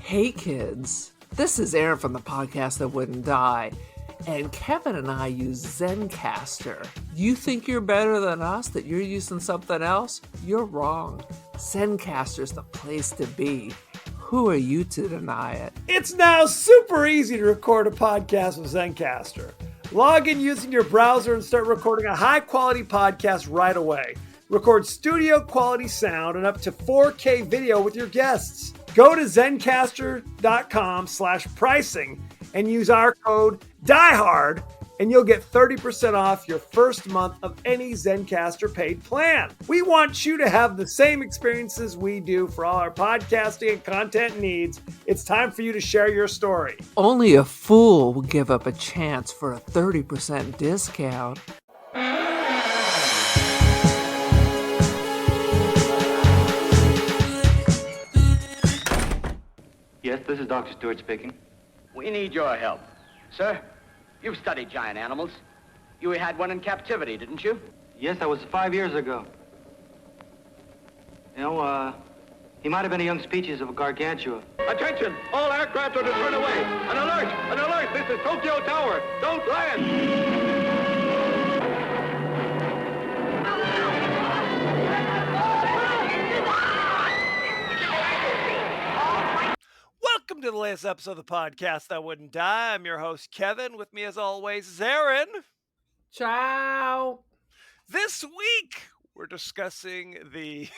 Hey kids, this is Aaron from the podcast That Wouldn't Die, and Kevin and I use Zencastr. You think you're better than us, that you're using something else? You're wrong. Zencastr's the place to be. Who are you to deny it? It's now super easy to record a podcast with Zencastr. Log in using your browser and start recording a high-quality podcast right away. Record studio-quality sound and up to 4K video with your guests. Go to zencastr.com/pricing and use our code DIEHARD and you'll get 30% off your first month of any Zencastr paid plan. We want you to have the same experiences we do for all our podcasting and content needs. It's time for you to share your story. Only a fool will give up a chance for a 30% discount. Yes, this is Dr. Stewart speaking. We need your help. Sir, you've studied giant animals. You had one in captivity, didn't you? Yes, that was 5 years ago. You know, he might have been a young species of a gargantua. Attention! All aircraft are to turn away. An alert! An alert! This is Tokyo Tower. Don't land! Welcome to the latest episode of the podcast That Wouldn't Die. I'm your host, Kevin. With me, as always, is Aaron. Ciao. This week, we're discussing the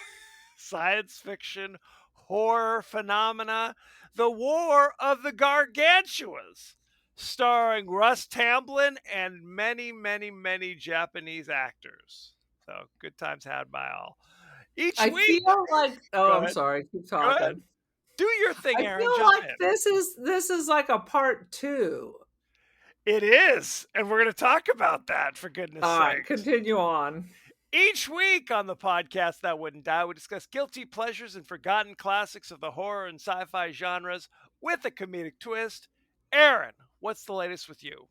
science fiction horror phenomena, The War of the Gargantuas, starring Russ Tamblyn and many, many, many Japanese actors. So, good times had by all. Each I week... feel like... Oh, I'm ahead. sorry. Keep Go ahead. talking. Do your thing, I Aaron. feel Jump like in. this is like a part 2. It is, and we're going to talk about that, for goodness All sake. right, continue on. Each week on the podcast That Wouldn't Die, we discuss guilty pleasures and forgotten classics of the horror and sci-fi genres with a comedic twist. Aaron, what's the latest with you?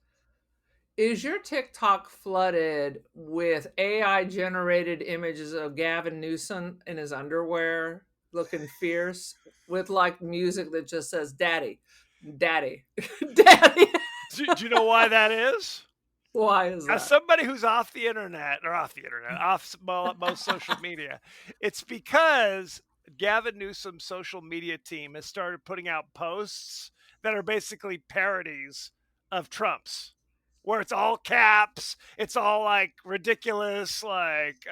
Is your TikTok flooded with AI-generated images of Gavin Newsom in his underwear, looking fierce, with like music that just says "Daddy, Daddy, Daddy"? Do you know why that is? Why is that? As somebody who's off most social media, it's because Gavin Newsom's social media team has started putting out posts that are basically parodies of Trump's, where it's all caps, it's all like ridiculous, like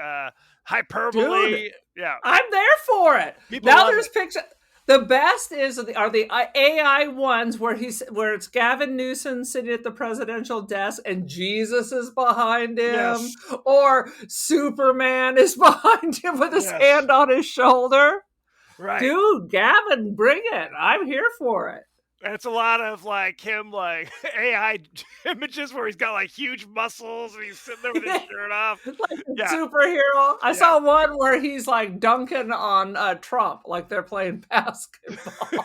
hyperbole. Dude, yeah, I'm there for it. People Now love there's it. pictures. The best are the AI ones where it's Gavin Newsom sitting at the presidential desk and Jesus is behind him, Yes. or Superman is behind him with his Yes. hand on his shoulder. Right. Dude, Gavin, bring it. I'm here for it. And it's a lot of like him, like AI images where he's got like huge muscles and he's sitting there with his shirt off. Like a Yeah. superhero. I Yeah. saw one where he's like dunking on Trump, like they're playing basketball.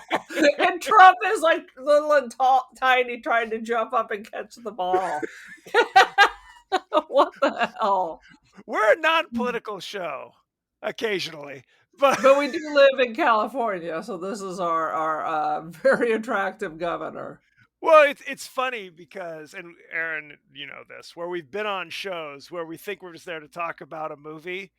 And Trump is like little and tiny, trying to jump up and catch the ball. What the hell? We're a non-political show occasionally, but We do live in California, so this is our very attractive governor. well, it's funny because, and Aaron, you know this, where we've been on shows where we think we're just there to talk about a movie,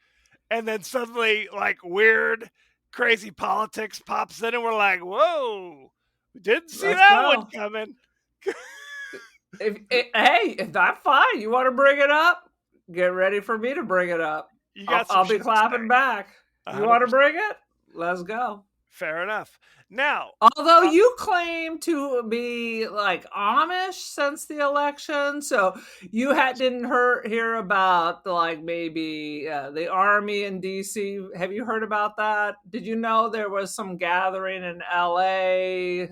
and then suddenly like weird, crazy politics pops in, and we're like, whoa, we didn't see Let's that go. one coming. If that's fine, you want to bring it up? Get ready for me to bring it up. You got some I'll be shit to clapping say. back. You want to 100%. bring it? Let's go. Fair enough. Now, Although you claim to be like Amish since the election, so you didn't hear about maybe the army in DC. Have you heard about that? Did you know there was some gathering in LA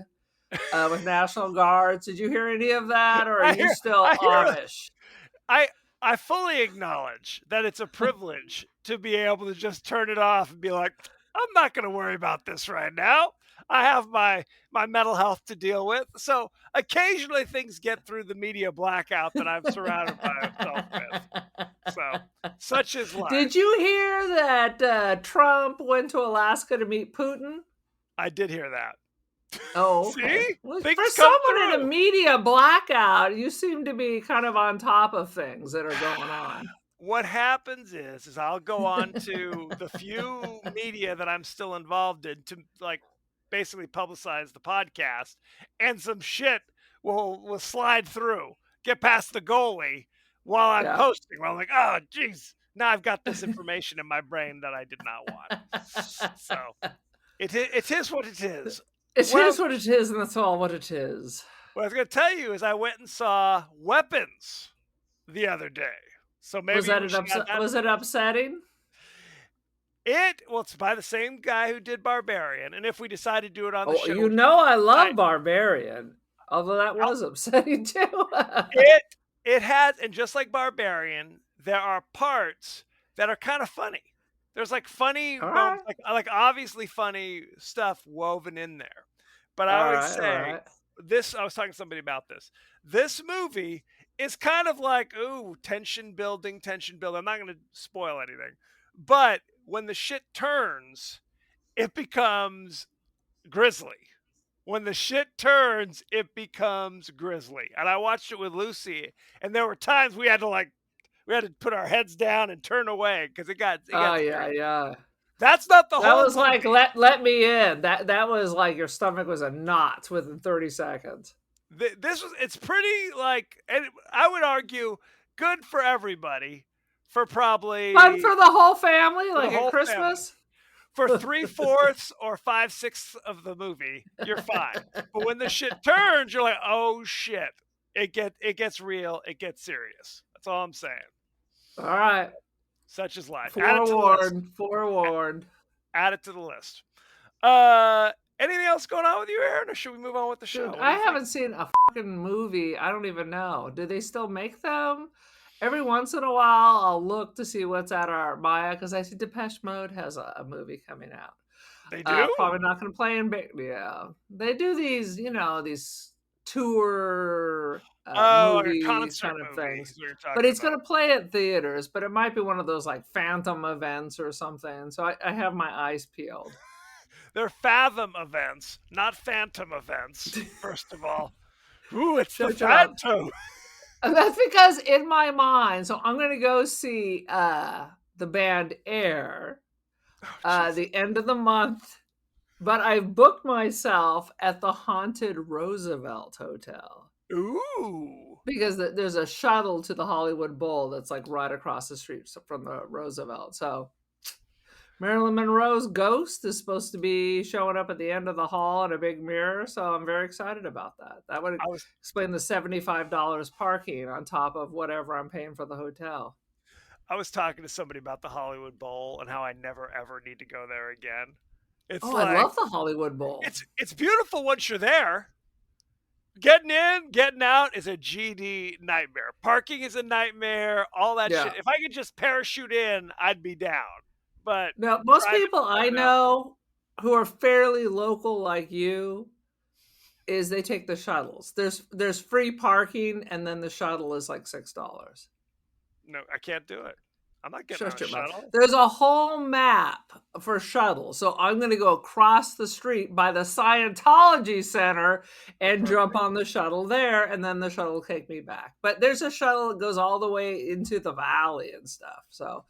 with National Guards? Did you hear any of that, or are you still I hear- Amish? I fully acknowledge that it's a privilege to be able to just turn it off and be like, I'm not going to worry about this right now. I have my mental health to deal with. So occasionally things get through the media blackout that I'm surrounded by myself with. So such is life. Did you hear that Trump went to Alaska to meet Putin? I did hear that. Oh, okay. See? Well, for Things come someone in a through. media blackout, you seem to be kind of on top of things that are going on. What happens is I'll go on to the few media that I'm still involved in to like basically publicize the podcast, and some shit will slide through, get past the goalie while I'm Yeah. posting. While I'm like, oh geez, now I've got this information in my brain that I did not want. So it is what it is. It What I, is what it is, and that's all what it is. what I was going to tell you is I went and saw Weapons the other day. So Was maybe that we should add that. was it upsetting? It's by the same guy who did Barbarian, and if we decide to do it on the Oh, show, you know I I love Barbarian, although that I'll was upsetting too. it it has and just like Barbarian, there are parts that are kind of funny. There's like funny All right, moments, like obviously funny stuff woven in there. But I all always right, all say right. this, I was talking to somebody about this. This movie is kind of like, ooh, tension building, tension building. I'm not gonna spoil anything. But when the shit turns, it becomes grisly. When the shit turns, it becomes grisly. And I watched it with Lucy, and there were times we had to put our heads down and turn away because it Oh got yeah, serious. yeah. That's not the That whole was like movie. let me in. That was like your stomach was a knot within 30 seconds. It's pretty like, and I would argue good for everybody, for Fun probably for the whole family, for the like at whole family. Christmas. For 3/4 or 5/6 of the movie, you're fine. But when the shit turns, you're like, oh shit. It gets real, it gets serious. That's all I'm saying. All right, Such is life. Add it to the list. forewarned, forewarned. Add it to the list. Anything else going on with you, Aaron, or should we move on with the show? Dude, What do I you think? haven't seen a fucking movie. I don't even know. Do they still make them? Every once in a while, I'll look to see what's at our Maya because I see Depeche Mode has a movie coming out. They do? Probably not going to play in big. Yeah, they do these, these tour Oh, like a movies concert kind of movie things. is what you're But talking it's about. going to play at theaters. But it might be one of those like phantom events or something. So I have my eyes peeled. They're Fathom events, not Phantom events, first of all. Ooh, it's the Shut your mouth. Phantom. And that's because in my mind, so I'm gonna go see the band Air Oh, the end of the month, but I've booked myself at the haunted Roosevelt Hotel ooh. because there's a shuttle to the Hollywood Bowl that's like right across the street from the Roosevelt. So Marilyn Monroe's ghost is supposed to be showing up at the end of the hall in a big mirror, so I'm very excited about that. That would I was explain the $75 parking on top of whatever I'm paying for the hotel. I was talking to somebody about the Hollywood Bowl and how I never ever need to go there again. It's Oh, I like love the Hollywood Bowl. it's beautiful once you're there. Getting in, getting out is a GD nightmare. Parking is a nightmare. All that Yeah. shit. If I could just parachute in, I'd be down. But Now, most driving people I in and out, know who are fairly local like you is they take the shuttles. There's free parking and then the shuttle is like $6. no, I can't do it. I'm not getting on Shut a your mouth. shuttle. There's a whole map for shuttles. So I'm going to go across the street by the Scientology Center and jump on the shuttle there, and then the shuttle will take me back. But there's a shuttle that goes all the way into the valley and stuff. So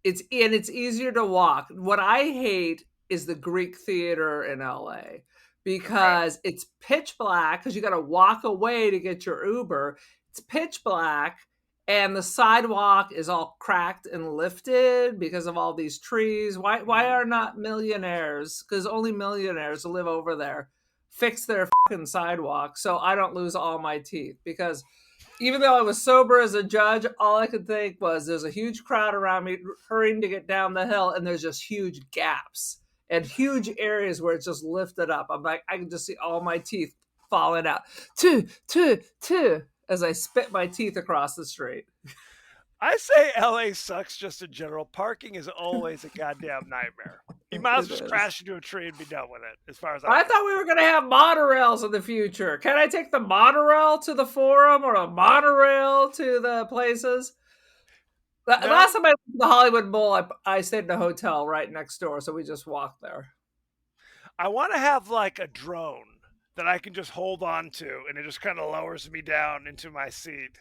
it's easier to walk. What I hate is the Greek theater in LA because it's pitch black because you got to walk away to get your Uber. It's pitch black and the sidewalk is all cracked and lifted because of all these trees. Why are not millionaires, because only millionaires live over there, fix their fucking sidewalk so I don't lose all my teeth? Because even though I was sober as a judge, all I could think was there's a huge crowd around me hurrying to get down the hill, and there's just huge gaps and huge areas where it's just lifted up. I'm like, I can just see all my teeth falling out. Two, as I spit my teeth across the street. I say LA sucks just in general. Parking is always a goddamn nightmare. You might as well just crash into a tree and be done with it, as far as I thought we were going to have monorails in the future. Can I take the monorail to the Forum or a monorail to the places? No. Last time I went to the Hollywood Bowl, I stayed in a hotel right next door, so we just walked there. I want to have like a drone that I can just hold on to, and it just kind of lowers me down into my seat,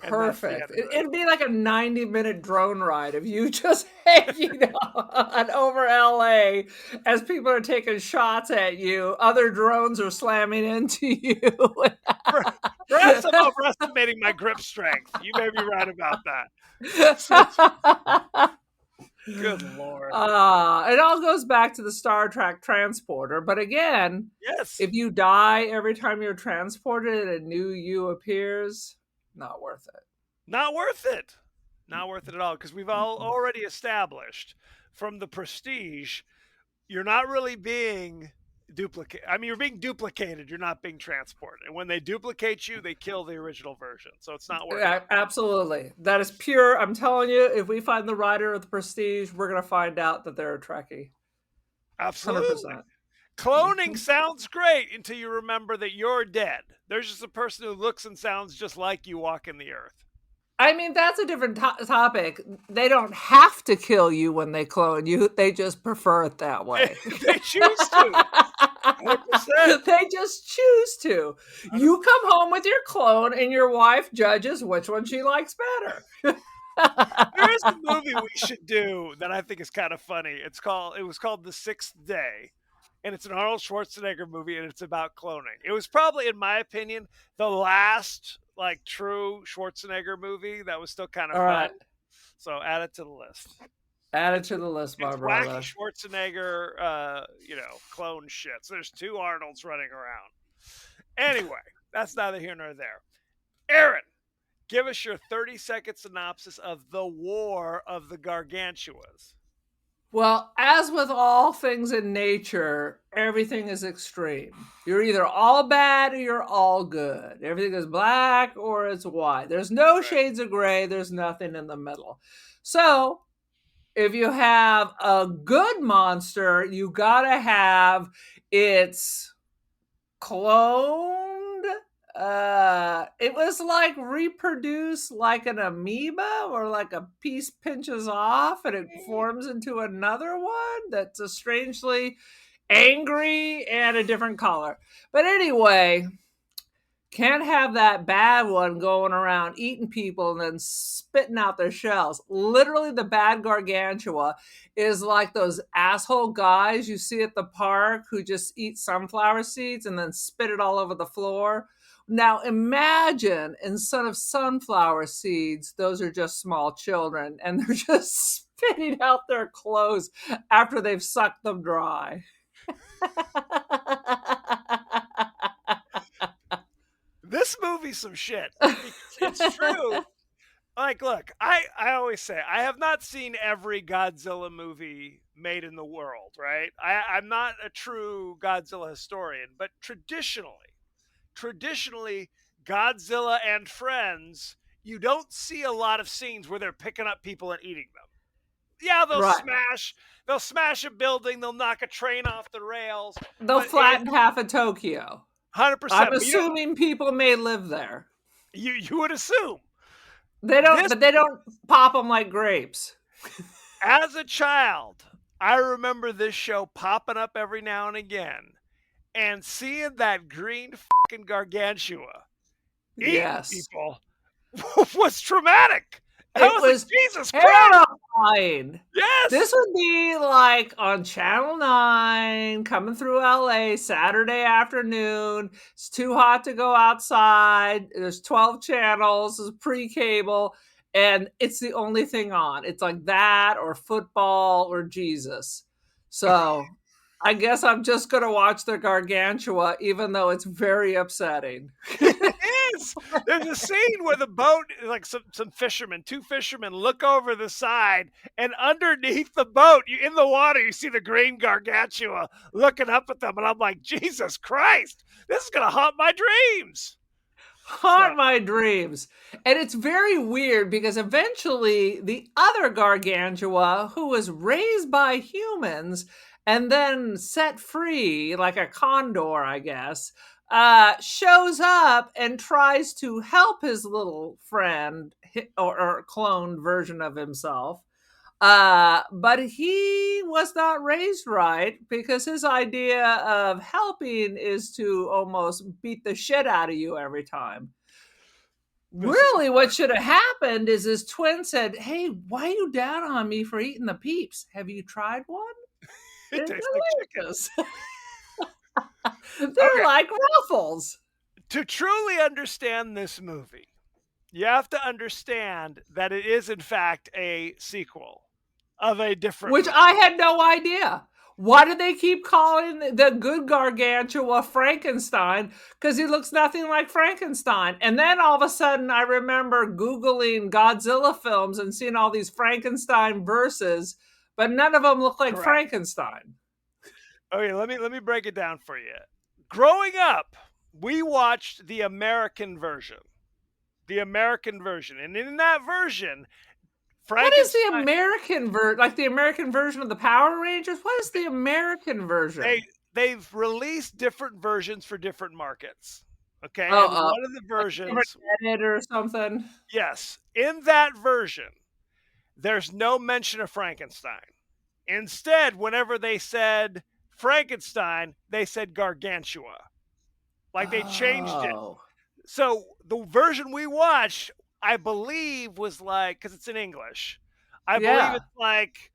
and that's the end Perfect. of it. It'd be like a 90-minute drone ride if you just hanging on over LA as people are taking shots at you. Other drones are slamming into you. Perhaps I'm overestimating my grip strength. You may be right about that. Good Lord. It all goes back to the Star Trek transporter. But again, Yes. if you die every time you're transported and a new you appears, not worth it. Not worth it. Not worth it at all, because we've all already established from the Prestige, you're not really being duplicated. I mean, you're being duplicated. You're not being transported. And when they duplicate you, they kill the original version. So it's not worth it. Absolutely. That is pure. I'm telling you, if we find the writer of the Prestige, we're going to find out that they're a Trekkie. Absolutely. 100%. Cloning sounds great until you remember that you're dead. There's just a person who looks and sounds just like you walking the earth. I mean, that's a different topic. They don't have to kill you when they clone you. They just prefer it that way. They choose to. 100%. They just choose to. You come home with your clone and your wife judges which one she likes better. There is a movie we should do that I think is kind of funny. It was called The Sixth Day, and it's an Arnold Schwarzenegger movie, and it's about cloning. It was probably, in my opinion, the last like true Schwarzenegger movie that was still kind of All fun. right. So add it to the list. Add it to the list, my It's brother. wacky Schwarzenegger, clone shit. So there's two Arnolds running around. Anyway, that's neither here nor there. Aaron, give us your 30-second synopsis of The War of the Gargantuas. Well, as with all things in nature, everything is extreme. You're either all bad or you're all good. Everything is black or it's white. There's no shades of gray. There's nothing in the middle. So if you have a good monster, you gotta have its cloned. It was like reproduced like an amoeba, or like a piece pinches off and it forms into another one that's a strangely angry and a different color. But anyway, can't have that bad one going around eating people and then spitting out their shells. Literally, the bad Gargantua is like those asshole guys you see at the park who just eat sunflower seeds and then spit it all over the floor. Now imagine instead of sunflower seeds, those are just small children and they're just spitting out their clothes after they've sucked them dry. This movie's some shit. It's true. Like, look, I always say I have not seen every Godzilla movie made in the world, right? I'm not a true Godzilla historian, but traditionally, Godzilla and friends, you don't see a lot of scenes where they're picking up people and eating them. Yeah, they'll smash a building, they'll knock a train off the rails. They'll flatten half of Tokyo. 100%. I'm assuming people may live there. You would assume. They don't, but they don't pop them like grapes. As a child, I remember this show popping up every now and again and seeing that green fucking Gargantua eating people was traumatic. I was like, Jesus terrifying. Yes. This would be like on Channel 9, coming through LA Saturday afternoon. It's too hot to go outside. There's 12 channels, there's pre-cable, and it's the only thing on. It's like that or football or Jesus. So I guess I'm just going to watch the Gargantua, even though it's very upsetting. It is. There's a scene where the boat, like some fishermen, two fishermen look over the side, and underneath the boat, in the water, you see the green Gargantua looking up at them. And I'm like, Jesus Christ, this is going to haunt my dreams. Haunt my dreams. And it's very weird because eventually the other Gargantua, who was raised by humans and then set free like a condor, I guess, shows up and tries to help his little friend or cloned version of himself. But he was not raised right because his idea of helping is to almost beat the shit out of you every time. This is Really, what should have happened is his twin said, "Hey, why you down on me for eating the peeps? Have you tried one? it They're tastes like chicken. delicious. Okay, They're like Ruffles." to truly understand this movie, you have to understand that it is in fact a sequel of a different Which movie. I had no idea. Why do they keep calling the good Gargantua Frankenstein? Because he looks nothing like Frankenstein. And then all of a sudden, I remember Googling Godzilla films and seeing all these Frankenstein verses, but none of them look like Correct. Frankenstein. Okay, let me break it down for you. Growing up, we watched the American version. The American version. And in that version, What is the Frankenstein American version? Like the American version of the Power Rangers? What is the American version? they've released different versions for different markets. Okay? Oh, And one of the like different versions, edit or something. yes, in that version, there's no mention of Frankenstein. Instead, whenever they said Frankenstein, they said Gargantua. Like they changed it. Oh, So the version we watched, I believe, was like, because it's in English, I believe yeah. it's like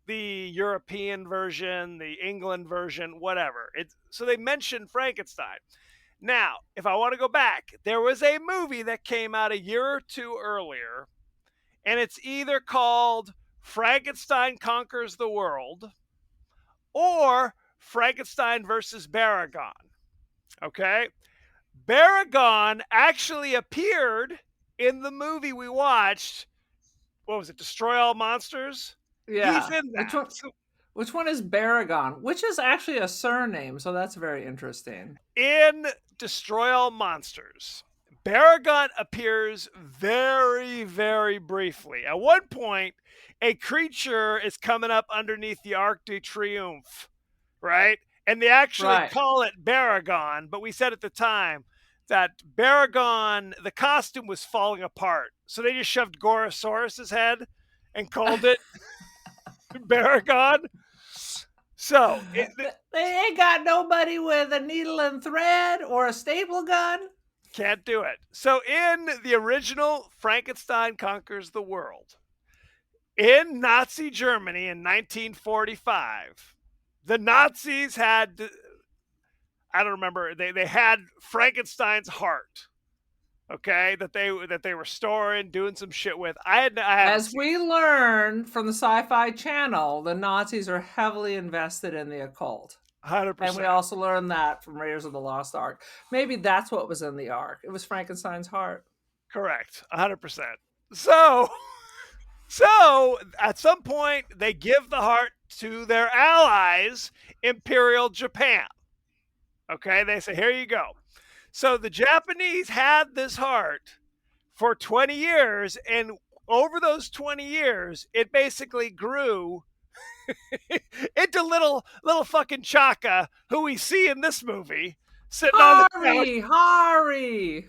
the European version, the England version, whatever. It's so they mentioned Frankenstein. Now, if I want to go back, there was a movie that came out a year or two earlier, and it's either called Frankenstein Conquers the World or Frankenstein versus Baragon. Okay? Baragon actually appeared in the movie we watched. What was it? Destroy All Monsters? He's Yeah. in that. Which one is Baragon? Which is actually a surname, so that's very interesting. In Destroy All Monsters, Baragon appears very, very briefly. At one point, a creature is coming up underneath the Arc de Triomphe, right? And they actually Right. call it Baragon, but we said at the time that Baragon, the costume was falling apart. So they just shoved Gorosaurus's head and called it Baragon. So They ain't got nobody with a needle and thread or a staple gun. can't do it. So in the original Frankenstein Conquers the World, in Nazi Germany in 1945, the Nazis had, I don't remember, they had Frankenstein's heart. Okay, that they were storing, doing some shit with. I haven't As seen we learned from the Sci-Fi Channel, the Nazis are heavily invested in the occult. 100%. And we also learned that from Raiders of the Lost Ark. Maybe that's what was in the Ark. It was Frankenstein's heart. Correct. 100%. So at some point they give the heart to their allies, Imperial Japan. Okay, they say, here you go. So the Japanese had this heart for 20 years, and over those 20 years, it basically grew into little fucking Chaka, who we see in this movie, sitting on the couch. Hari!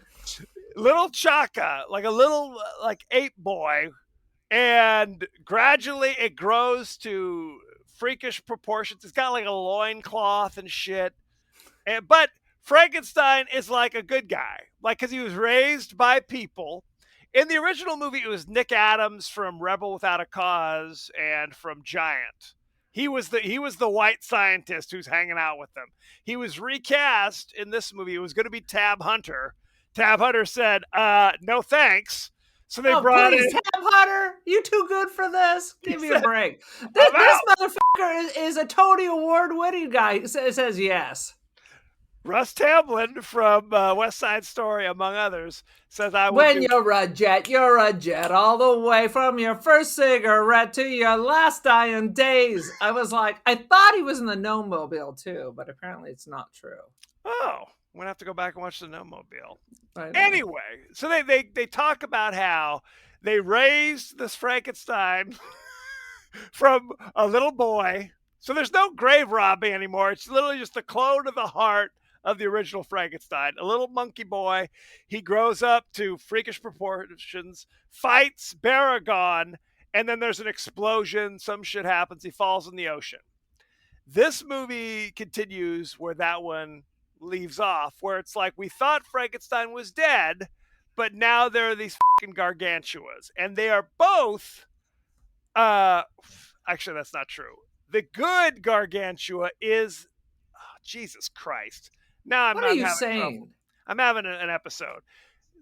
Little Chaka, like a little like ape boy, and gradually it grows to freakish proportions. It's got like a loincloth and shit. But Frankenstein is like a good guy, like because he was raised by people. In the original movie, it was Nick Adams from Rebel Without a Cause and from Giant. He was the white scientist who's hanging out with them. He was recast in this movie. It was going to be Tab Hunter. Tab Hunter said, "No thanks." So they brought please, in Tab Hunter, you too good for this? Give me a break. This motherfucker is a Tony Award winning guy. It says yes. Russ Tamblyn from West Side Story, among others, says, You're a jet all the way from your first cigarette to your last dying days. I was like, I thought he was in the No Mobile too, but apparently it's not true. Oh, I'm going to have to go back and watch the No Mobile. Anyway, so they talk about how they raised this Frankenstein from a little boy. So there's no grave robbing anymore. It's literally just the clone of the heart of the original Frankenstein, a little monkey boy. He grows up to freakish proportions, fights Baragon, and then there's an explosion, some shit happens, he falls in the ocean. This movie continues where that one leaves off, where it's like we thought Frankenstein was dead, but now there are these fucking gargantuas, and they are both. Uh, Actually, that's not true. The good gargantua is, oh, Jesus Christ. Now What are I'm you having trouble. saying? I'm having an episode.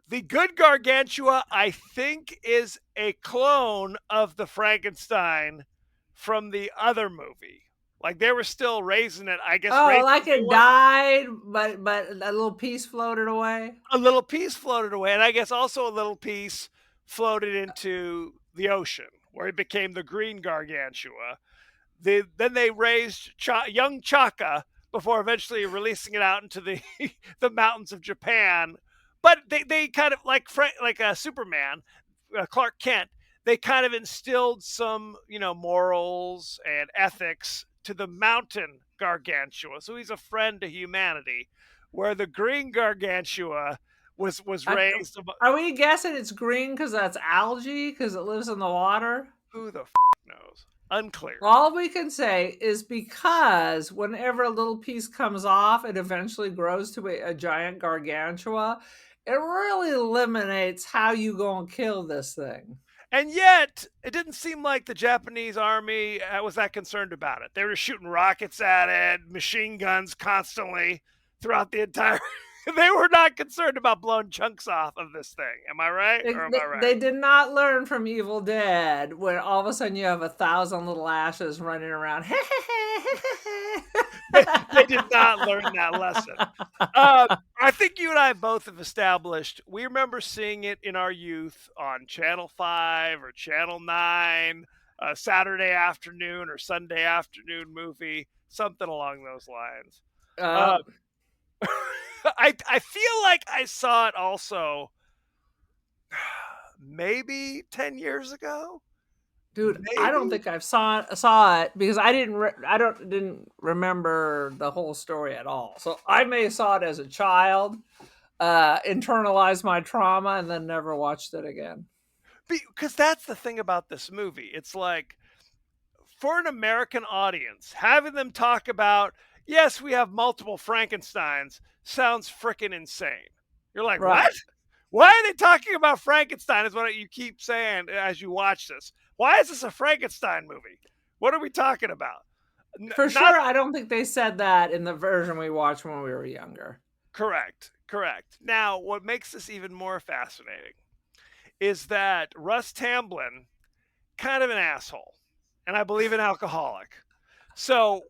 The good gargantua, I think, is a clone of the Frankenstein from the other movie. Like they were still raising it, I guess, Oh, raising like the new it one. died, but a little piece floated away. A little piece floated away, and I guess also a little piece floated into the ocean, where it became the green gargantua. Then they raised young Chaka before eventually releasing it out into the the mountains of Japan. But they kind of like Superman, Clark Kent. They kind of instilled some morals and ethics to the mountain gargantua. So he's a friend to humanity, where the green gargantua was I, raised. are we guessing it's green because that's algae because it lives in the water? Who the knows? Unclear. All we can say is because whenever a little piece comes off, it eventually grows to a giant gargantua. It really eliminates how you gonna kill this thing. And yet, it didn't seem like the Japanese army was that concerned about it. They were shooting rockets at it, machine guns constantly throughout the entire. They were not concerned about blowing chunks off of this thing. Am I right, They, or am they, I right? they did not learn from Evil Dead when all of a sudden you have 1,000 little ashes running around. They did not learn that lesson. I think you and I both have established we remember seeing it in our youth on Channel 5 or Channel 9, Saturday afternoon or Sunday afternoon movie, something along those lines. Uh, I feel like I saw it also maybe 10 years ago. Dude, Maybe. I don't think I saw it because I didn't remember the whole story at all. So I may have saw it as a child, internalized my trauma, and then never watched it again. Because that's the thing about this movie. It's like, for an American audience, having them talk about, yes, we have multiple Frankensteins, sounds freaking insane. You're like, Right. what? Why are they talking about Frankenstein is what you keep saying as you watch this. Why is this a Frankenstein movie? What are we talking about? For sure, I don't think they said that in the version we watched when we were younger. Correct. Now, what makes this even more fascinating is that Russ Tamblyn, kind of an asshole, and I believe an alcoholic. So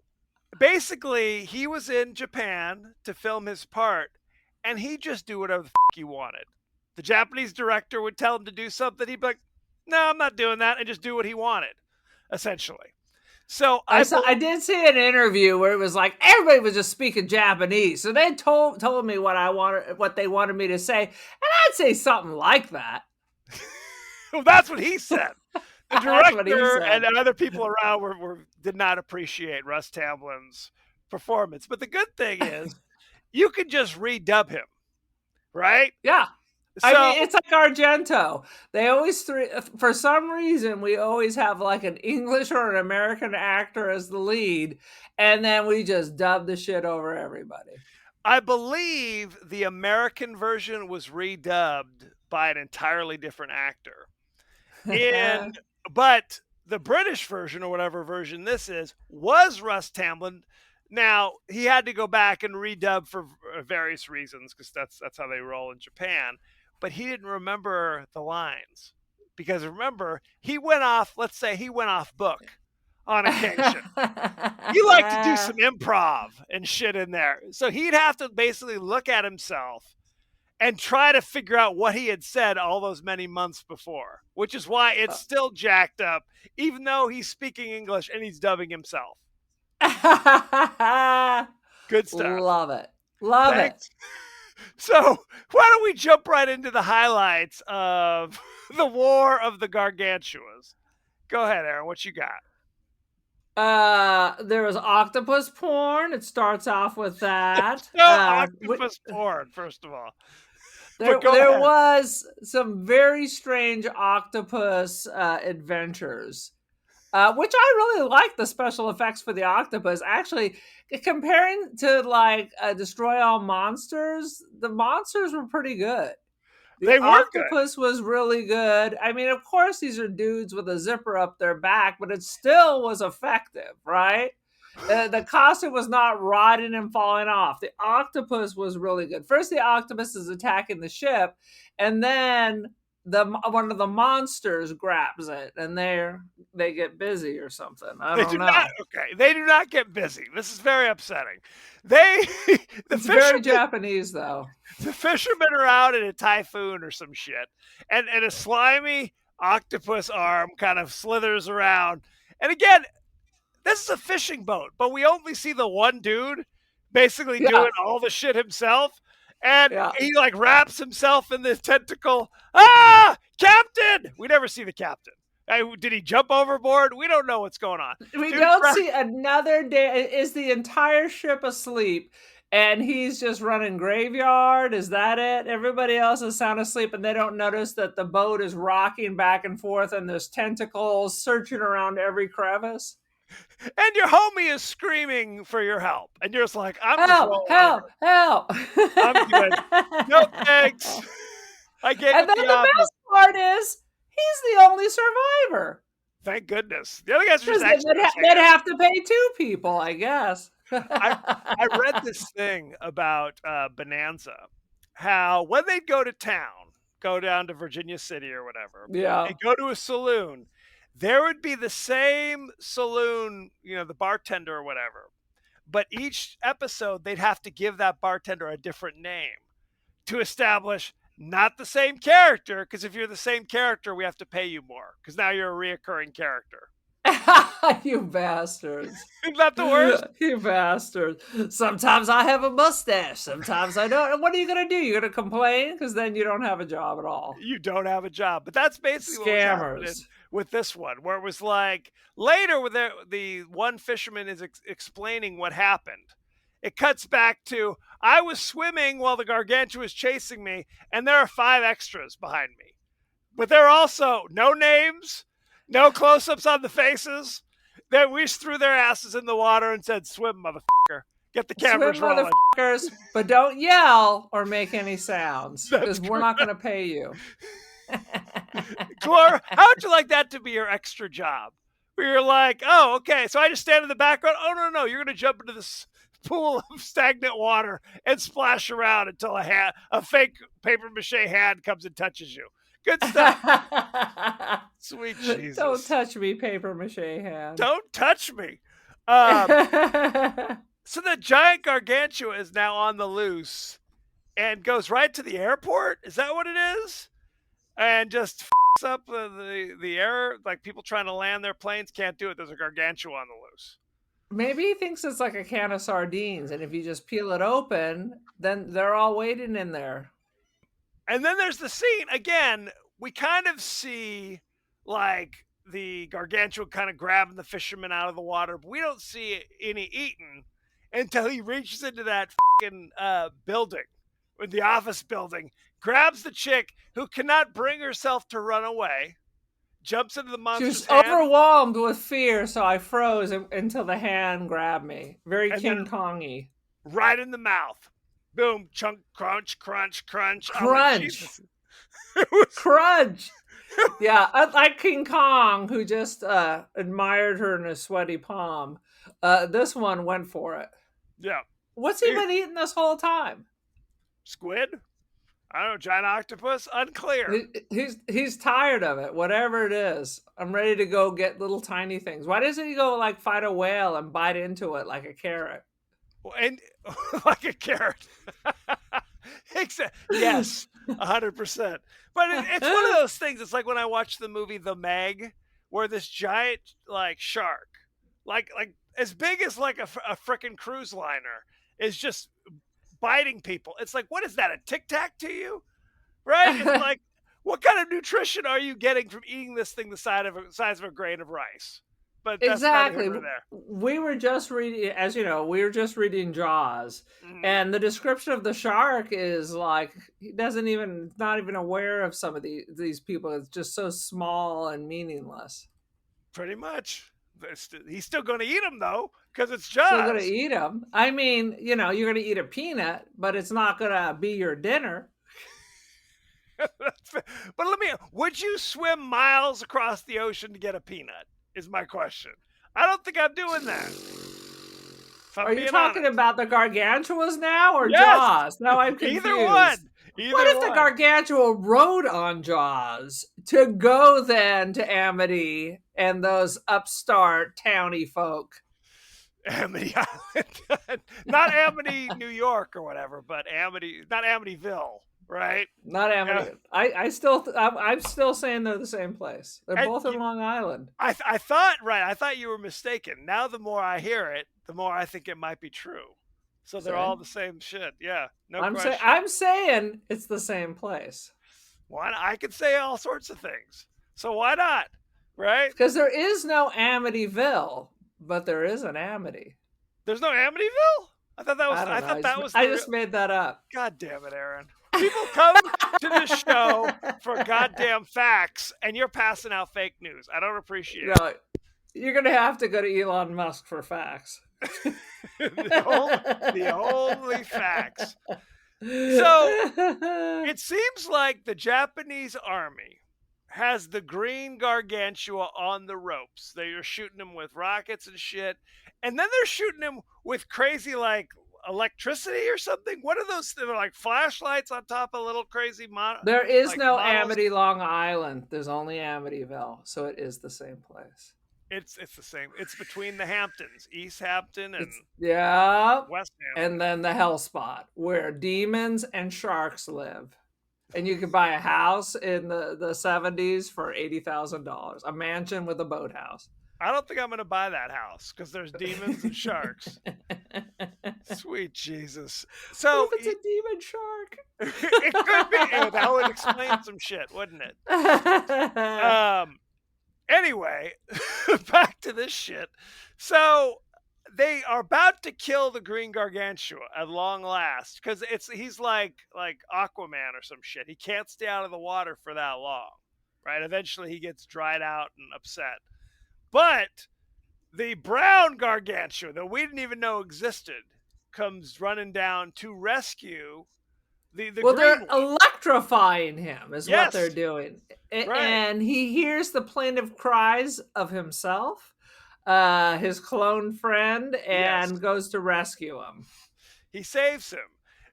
basically, he was in Japan to film his part, and he just do whatever the fuck he wanted. The Japanese director would tell him to do something, he'd be like, "No, I'm not doing that," and just do what he wanted, essentially. So I did see an interview where it was like everybody was just speaking Japanese, so they told me what they wanted me to say, and I'd say something like that. Well, that's what he said. The director said. and other people around did not appreciate Russ Tamblyn's performance. But the good thing is, you can just redub him, right? Yeah. So, I mean, it's like Argento. They always for some reason we always have like an English or an American actor as the lead, and then we just dub the shit over everybody. I believe the American version was redubbed by an entirely different actor. But the British version, or whatever version this is, was Russ Tamblyn. Now, he had to go back and redub for various reasons, because that's how they roll in Japan. But he didn't remember the lines. Because remember, let's say he went off book on occasion. He liked to do some improv and shit in there. So he'd have to basically look at himself and try to figure out what he had said all those many months before, which is why it's still jacked up, even though he's speaking English and he's dubbing himself. Good stuff. Love it. Love it. So why don't we jump right into the highlights of the War of the Gargantuas? Go ahead, Aaron. What you got? There was octopus porn. It starts off with that. Octopus porn, first of all. But go There ahead. was some very strange octopus adventures, which I really like the special effects for the octopus. Actually, comparing to like Destroy All Monsters, the monsters were pretty good. The They were good. octopus was really good. I mean, of course, these are dudes with a zipper up their back, but it still was effective, right? The costume was not rotting and falling off. The octopus was really good. First, the octopus is attacking the ship, and then one of the monsters grabs it, and they get busy or something. I They don't do not. know. Okay, they do not get busy. This is very upsetting. They, the It's very fishermen, Japanese, though. the fishermen are out in a typhoon or some shit, and a slimy octopus arm kind of slithers around. And again, this is a fishing boat, but we only see the one dude basically Yeah, doing all the shit himself. And yeah. he like wraps himself in this tentacle. Ah, Captain! We never see the captain. Did he jump overboard? We don't know what's going on. We Dude, don't see another day. Is the entire ship asleep? And he's just running graveyard. Is that it? Everybody else is sound asleep, and they don't notice that the boat is rocking back and forth, and there's tentacles searching around every crevice. and your homie is screaming for your help, and you're just like, I'm just Help! rolling Help! over. Help! I'm good. No thanks. I gave And it then the the obvious. best part is he's the only survivor. Thank goodness. The other guys are just Because extras they'd here. have to pay two people, I guess. I read this thing about Bonanza, how when they'd go to town, go down to Virginia City or whatever, Yeah. and go to a saloon, there would be the same saloon, the bartender or whatever. But each episode, they'd have to give that bartender a different name to establish not the same character. Because if you're the same character, we have to pay you more because now you're a reoccurring character. You bastards. Isn't that the worst? You bastards. Sometimes I have a mustache. Sometimes I don't. And what are you going to do? You're going to complain? Because then you don't have a job at all. You don't have a job. But that's basically what was happening Scammers. with this one, where it was like later when the one fisherman is explaining what happened. It cuts back to, I was swimming while the Gargantua was chasing me, and there are 5 extras behind me. But they're also no names, no close-ups on the faces. They just threw their asses in the water and said, swim, motherfucker. Get the cameras Swim, rolling. motherfuckers, but don't yell or make any sounds That's because we're not going to pay you. Clara, how would you like that to be your extra job? Where you're like, oh, okay, so I just stand in the background. Oh, no, you're going to jump into this pool of stagnant water and splash around until a fake paper mache hand comes and touches you. Good stuff. Sweet Jesus. Don't touch me, paper mache hand. Don't touch me. So the giant Gargantua is now on the loose and goes right to the airport. Is that what it is? And just f***s up the air. Like people trying to land their planes can't do it. There's a Gargantua on the loose. Maybe he thinks it's like a can of sardines, and if you just peel it open, then they're all waiting in there. And then there's the scene again. We kind of see like the Gargantua kind of grabbing the fisherman out of the water, but we don't see any eating until he reaches into that fucking building, the office building, grabs the chick who cannot bring herself to run away, jumps into the She monster's was hand. overwhelmed with fear, so I froze until the hand grabbed me. Very And King then- Kong-y. Right in the mouth. Boom, chunk, crunch, crunch, crunch. I'm like, Crunch. Jesus. It was- Crunch. Yeah, like King Kong, who just admired her in a sweaty palm. This one went for it. yeah. What's he been eating this whole time? Squid? I don't know, giant octopus? Unclear. He's tired of it, whatever it is. I'm ready to go get little tiny things. Why doesn't he go like fight a whale and bite into it like a carrot? And like a carrot. Yes, 100%. But it's one of those things. It's like when I watched the movie The Meg, where this giant like shark, like as big as like a frickin' cruise liner, is just biting people. It's like, what is that? A Tic Tac to you, right? It's like, what kind of nutrition are you getting from eating this thing the size of a grain of rice? but that's neither here Exactly. nor there. We were just reading, as you know, we were just reading Jaws, Mhm. and the description of the shark is like he doesn't even not even aware of some of these people. It's just so small and meaningless. Pretty much. He's still going to eat them though, because it's Still gonna Jaws. eat them. I mean, you're gonna eat a peanut, but it's not gonna be your dinner. But would you swim miles across the ocean to get a peanut? Is my question. I don't think I'm doing that. If Are I'm you being talking honest. about the Gargantuas now or Yes, Jaws? Now I'm either confused. one. What Either if the one. Gargantua rode on Jaws to go then to Amity and those upstart towny folk? Amity Island, not Amity, New York or whatever, but Amity, not Amityville, right? Not Yeah. Amity. I'm still saying they're the same place. They're And both in Long Island. I thought right. I thought you were mistaken. Now the more I hear it, the more I think it might be true. So they're See? all the same shit. Yeah, no I'm saying question. I'm saying it's the same place. Why not? I could say all sorts of things. So why not? Right? Because there is no Amityville, but there is an Amity. There's no Amityville? I thought that was I don't know. the I real. just made that up. God damn it, Aaron. People come to this show for goddamn facts, and you're passing out fake news. I don't appreciate it. No, you're gonna have to go to Elon Musk for facts. the only facts. So it seems like the Japanese army has the green Gargantua on the ropes. They are shooting him with rockets and shit, and then they're shooting him with crazy like electricity or something. What are those? They're like flashlights on top of little crazy There is like no models. Amity Long Island. There's only Amityville, so it is the same place. It's the same. It's between the Hamptons, East Hampton and Yeah, West Hampton. and then the Hell Spot, where demons and sharks live. And you could buy a house in the 70s for $80,000, a mansion with a boathouse. I don't think I'm going to buy that house because there's demons and sharks. Sweet Jesus. So what if it's a demon shark? it could be. That would explain some shit, wouldn't it? Anyway, back to this shit. So they are about to kill the Green Gargantua at long last because he's like Aquaman or some shit. He can't stay out of the water for that long, right? Eventually, he gets dried out and upset. But the brown Gargantua that we didn't even know existed comes running down to rescue the well, green they're one. electrifying him, is what they're Yes. doing. Right. And he hears the plaintive cries of himself, his clone friend, and Yes. goes to rescue him. He saves him.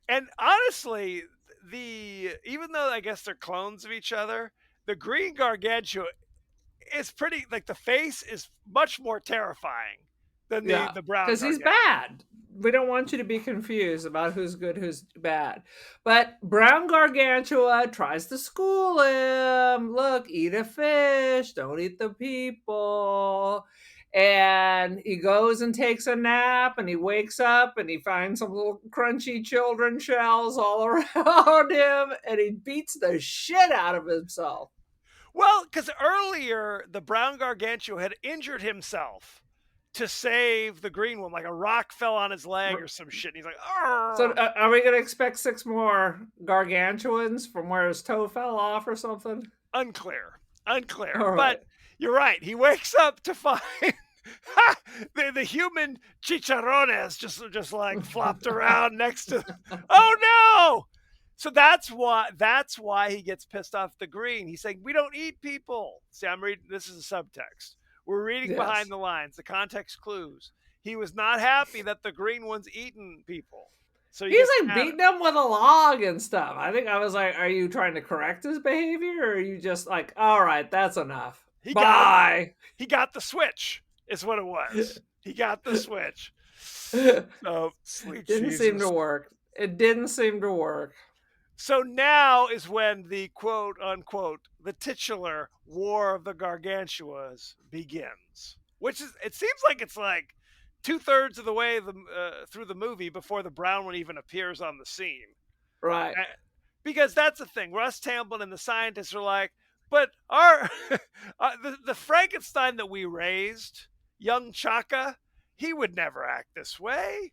And honestly, even though I guess they're clones of each other, the green Gargantua is pretty like the face is much more terrifying than the brown because he's Gargantua. bad. We don't want you to be confused about who's good, who's bad. But Brown Gargantua tries to school him. Look, eat a fish. Don't eat the people. And he goes and takes a nap, and he wakes up, and he finds some little crunchy children shells all around him, and he beats the shit out of himself. Well, because earlier the brown Gargantua had injured himself to save the green one, like a rock fell on his leg or some shit. And he's like, "Arr!" So are we going to expect 6 more Gargantuans from where his toe fell off or something? Unclear. All But right. you're right. He wakes up to find the human chicharrones just like flopped around next to. Oh no! So that's why he gets pissed off the green. He's saying we don't eat people. See, I'm reading. This is a subtext. We're reading Yes. behind the lines, the context clues. He was not happy that the green one's eating people. So He's like beating him with a log and stuff. I think I was like, are you trying to correct his behavior, or are you just like, all right, that's enough. Bye. He got the switch, is what it was. He got the switch. So sweet Didn't Jesus. seem to work. It didn't seem to work. So now is when the quote unquote the titular War of the Gargantuas begins, which is it seems like it's like 2/3 of the way through the movie before the brown one even appears on the scene. Right. Because that's the thing. Russ Tamblyn and the scientists are like, but our the Frankenstein that we raised young Chaka, he would never act this way.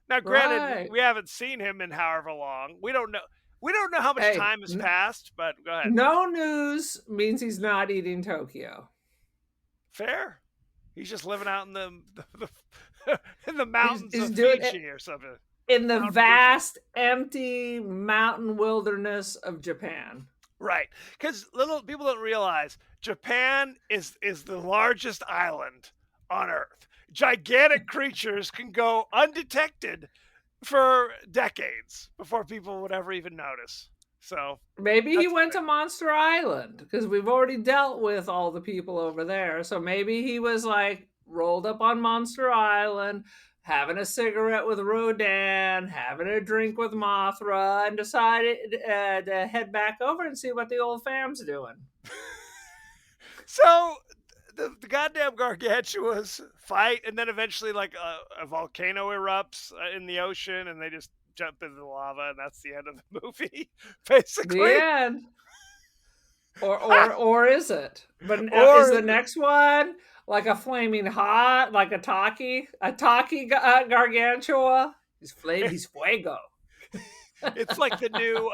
Now, granted, Right. we haven't seen him in however long. We don't know. We don't know how much Hey, time has passed, but go ahead. no news means he's not eating Tokyo. Fair. He's just living out in in the He's, mountains he's of doing Fiji it or something. in the Mount Fuji. vast, empty mountain wilderness of Japan. Right, because little people don't realize Japan is the largest island on Earth. Gigantic creatures can go undetected for decades before people would ever even notice. So Maybe he that's went great. to Monster Island because we've already dealt with all the people over there. So maybe he was like rolled up on Monster Island, having a cigarette with Rodan, having a drink with Mothra, and decided to head back over and see what the old fam's doing. So the goddamn gargantuas fight, and then eventually like a volcano erupts in the ocean, and they just jump into the lava, and that's the end of the movie, basically. The end. Or is it? But Or is the next one like a flaming hot, like a Taki Gargantua? He's fuego. it's like the new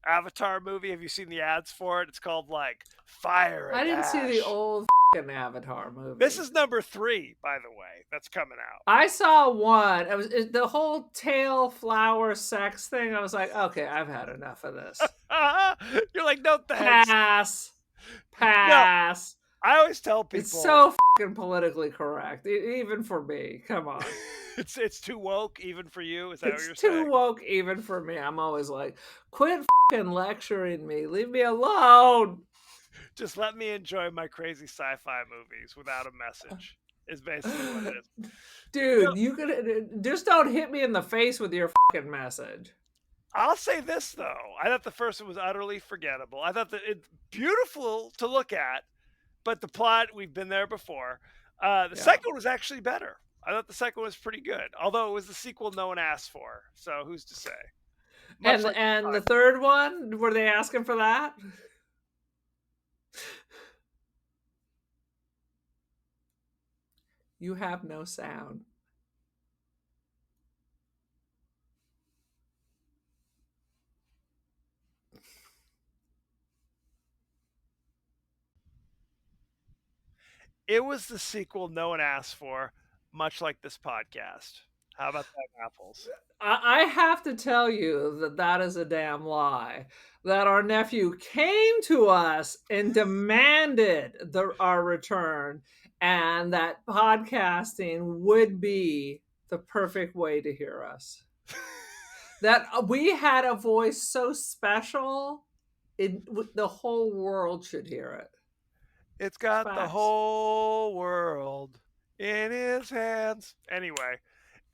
Avatar movie. Have you seen the ads for it? It's called like Fire and I didn't see the Ash. old Avatar movie. This is number 3, by the way. That's coming out. I saw one. It was the whole tail flower sex thing. I was like, okay, I've had enough of this. You're like, no thanks. Pass. I always tell people It's so fucking politically correct, even for me. Come on. it's too woke even for you. Is that what you're It's too saying? woke even for me. I'm always like, quit fucking lecturing me. Leave me alone. Just let me enjoy my crazy sci-fi movies without a message. Is basically what it is. Dude, you could just don't hit me in the face with your fucking message. I'll say this though. I thought the first one was utterly forgettable. I thought that it's beautiful to look at, but the plot, we've been there before. The second one was actually better. I thought the second one was pretty good, although it was the sequel no one asked for. So who's to say? And the third one, were they asking for that? You have no sound. It was the sequel no one asked for, much like this podcast. How about that, apples? I have to tell you that is a damn lie. That our nephew came to us and demanded our return, and that podcasting would be the perfect way to hear us. That we had a voice so special, the whole world should hear it. It's got the whole world in his hands. Anyway.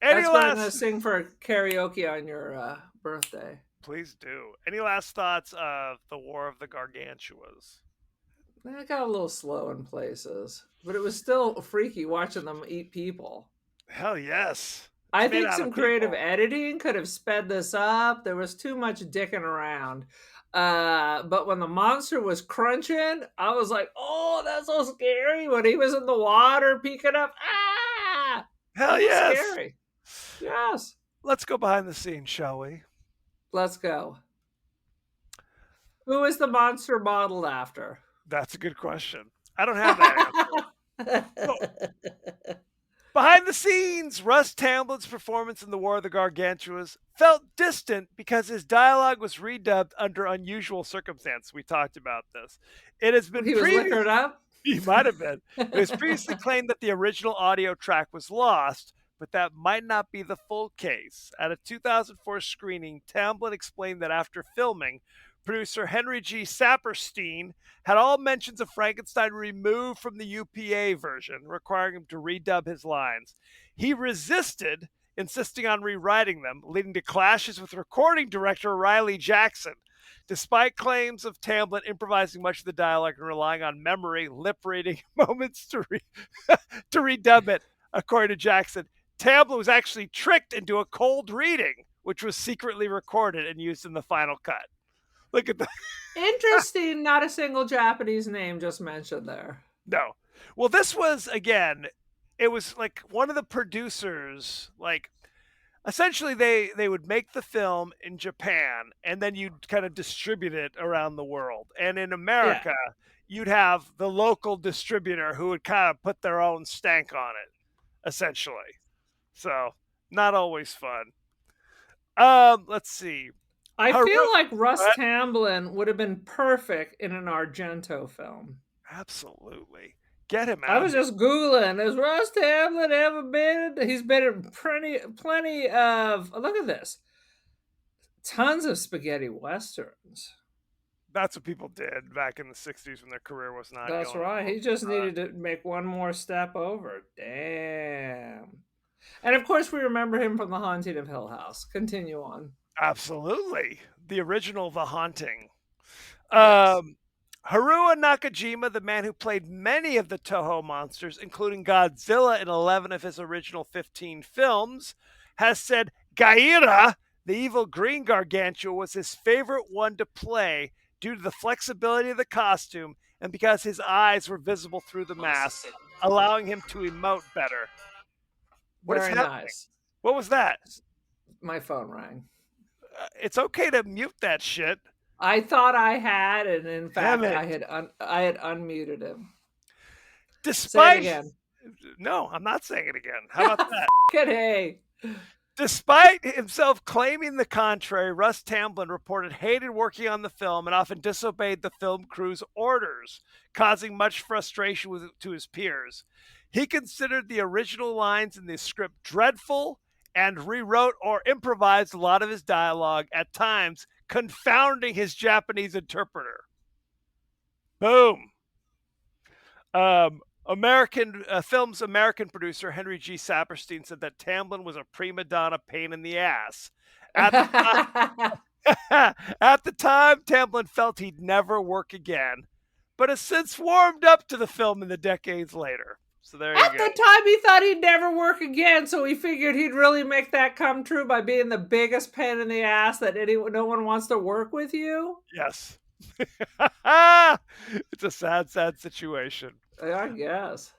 That's what I'm going to sing for karaoke on your birthday. Please do. Any last thoughts of the War of the Gargantuas? I got a little slow in places, but it was still freaky watching them eat people. Hell yes. I think some creative editing could have sped this up. There was too much dicking around. But when the monster was crunching, I was like, oh, that's so scary. When he was in the water peeking up, hell yes. Scary. Yes. Let's go behind the scenes, shall we? Let's go. Who is the monster modeled after? That's a good question. I don't have that answer. So, behind the scenes, Russ Tamblin's performance in The War of the Gargantuas felt distant because his dialogue was redubbed under unusual circumstances. We talked about this. It has been he was liquored up? He might have been. It was previously claimed that the original audio track was lost, but that might not be the full case. At a 2004 screening, Tamblyn explained that after filming, producer Henry G. Saperstein had all mentions of Frankenstein removed from the UPA version, requiring him to redub his lines. He resisted, insisting on rewriting them, leading to clashes with recording director Riley Jackson. Despite claims of Tamblyn improvising much of the dialogue and relying on memory, lip-reading moments to redub it, according to Jackson, Tamblyn was actually tricked into a cold reading, which was secretly recorded and used in the final cut. Look at that. Interesting. Not a single Japanese name just mentioned there. No. Well, this was again, it was like one of the producers, like essentially they would make the film in Japan and then you'd kind of distribute it around the world. And in Yeah. America, you'd have the local distributor who would kind of put their own stank on it, essentially. So, not always fun. Let's see. I Haru- feel like Russ what? Tamblyn would have been perfect in an Argento film. Absolutely. Get him I out was here. just Googling, has Russ Tamblyn ever been? He's been in plenty of, look at this, tons of spaghetti westerns. That's what people did back in the 60s when their career was not That's going right. well. He just needed to make one more step over. Damn. And of course, we remember him from The Haunting of Hill House. Continue on. Absolutely. The original The Haunting. Yes. Haruo Nakajima, the man who played many of the Toho monsters, including Godzilla in 11 of his original 15 films, has said Gaira, the evil green Gargantua, was his favorite one to play due to the flexibility of the costume and because his eyes were visible through the mask, allowing him to emote better. What is Very happening? nice. What was that? My phone rang. It's okay to mute that shit. I thought I had, and in Damn fact, it. I had unmuted him. Say it Despite again. No, I'm not saying it again. How about that? Good hey. Despite himself claiming the contrary, Russ Tamblyn reported hated working on the film and often disobeyed the film crew's orders, causing much frustration to his peers. He considered the original lines in the script dreadful and rewrote or improvised a lot of his dialogue, at times confounding his Japanese interpreter. Boom. Film's American producer Henry G. Saperstein said that Tamblyn was a prima donna pain in the ass. At the time, Tamblyn felt he'd never work again, but has since warmed up to the film in the decades later. So there you At go. the time, he thought he'd never work again, so he figured he'd really make that come true by being the biggest pain in the ass that no one wants to work with you. Yes. It's a sad, sad situation. I guess.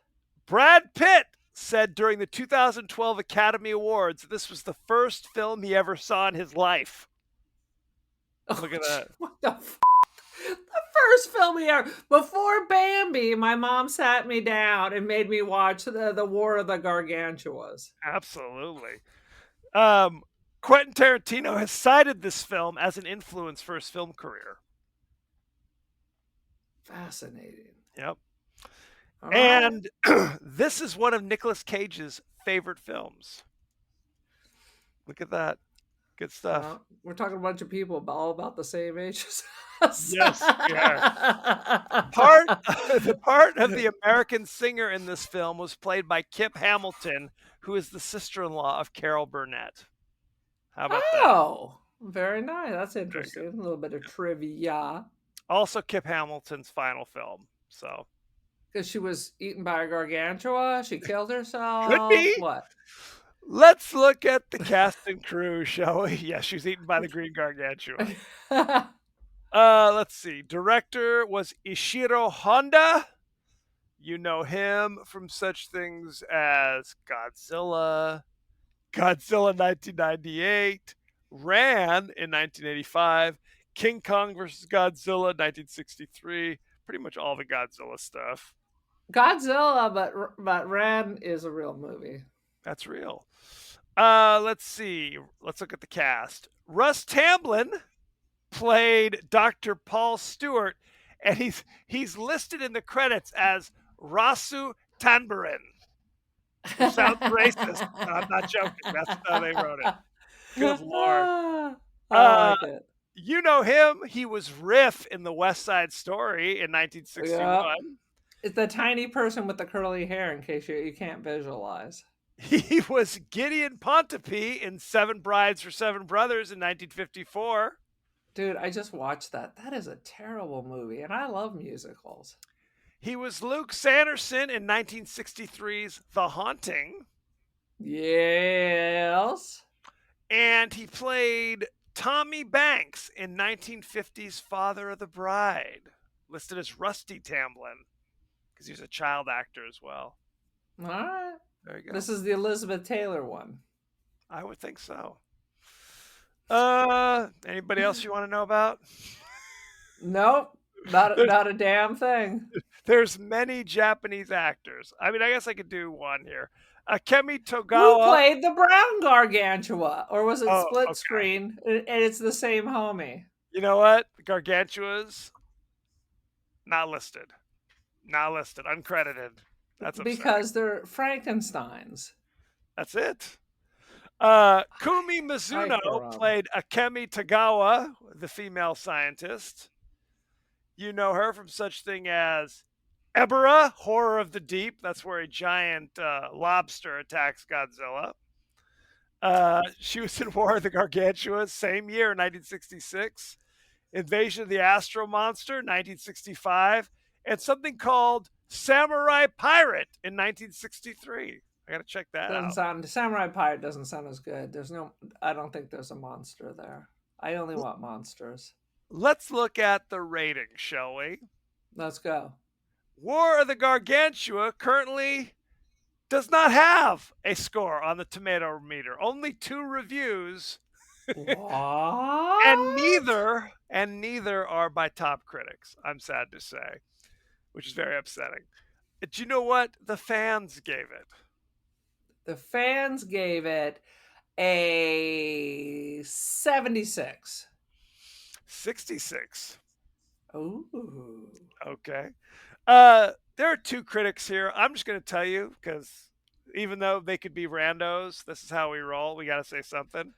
Brad Pitt said during the 2012 Academy Awards this was the first film he ever saw in his life. Look at that. What the f? The first film he ever. Before Bambi, my mom sat me down and made me watch the War of the Gargantuas. Absolutely. Quentin Tarantino has cited this film as an influence for his film career. Fascinating. Yep. All And this is one of Nicolas Cage's favorite films. Look at that. Good stuff. We're talking a bunch of people all about the same age as us. Yes, the part of the American singer in this film was played by Kip Hamilton, who is the sister-in-law of Carol Burnett. How about that? Oh, very nice. That's interesting. A little bit of trivia. Also Kip Hamilton's final film. So because she was eaten by a gargantua, she killed herself. Could be. What? Let's look at the cast and crew, shall we? Yeah, she was eaten by the green gargantua. Let's see. Director was Ishiro Honda. You know him from such things as Godzilla 1998, Ran in 1985, King Kong vs. Godzilla 1963, pretty much all the Godzilla stuff. Godzilla, but Ran is a real movie. That's real. Let's see. Let's look at the cast. Russ Tamblyn played Dr. Paul Stewart, and he's listed in the credits as Rasu Tanbarin. Which sounds racist. I'm not joking. That's how they wrote it. Good Lord. I like it. You know him. He was Riff in the West Side Story in 1961. Yep. It's the tiny person with the curly hair, in case you can't visualize. He was Gideon Pontopee in Seven Brides for Seven Brothers in 1954. Dude, I just watched that. That is a terrible movie, and I love musicals. He was Luke Sanderson in 1963's The Haunting. Yes. And he played Tommy Banks in 1950's Father of the Bride, listed as Rusty Tamblyn. because he's a child actor as well. All right. There you go. This is the Elizabeth Taylor one. I would think so. Anybody else you want to know about? Nope. There's, Not a damn thing. there's many Japanese actors. I mean, I guess I could do one here. Akemi Who Togawa. played the brown Gargantua? Or was it Oh, split okay. screen? And it's the same homie. You know what? Gargantuas not listed. Not listed. Uncredited. That's upsetting. Because they're Frankensteins. That's it. Kumi Mizuno played Akemi Togawa, the female scientist. You know her from such thing as Ebera, Horror of the Deep. That's where a giant lobster attacks Godzilla. She was in War of the Gargantuas, same year, 1966. Invasion of the Astro Monster, 1965. And something called Samurai Pirate in 1963. I got to check that Doesn't out. sound Samurai Pirate doesn't sound as good. I don't think there's a monster there. I only want monsters. Let's look at the rating, shall we? Let's go. War of the Gargantua currently does not have a score on the tomato meter. Only 2 reviews. What? and neither are by top critics, I'm sad to say, which is very upsetting. Do you know what the fans gave it? The fans gave it a 76. 66. Ooh. Okay. There are 2 critics here. I'm just going to tell you because even though they could be randos, this is how we roll. We got to say something.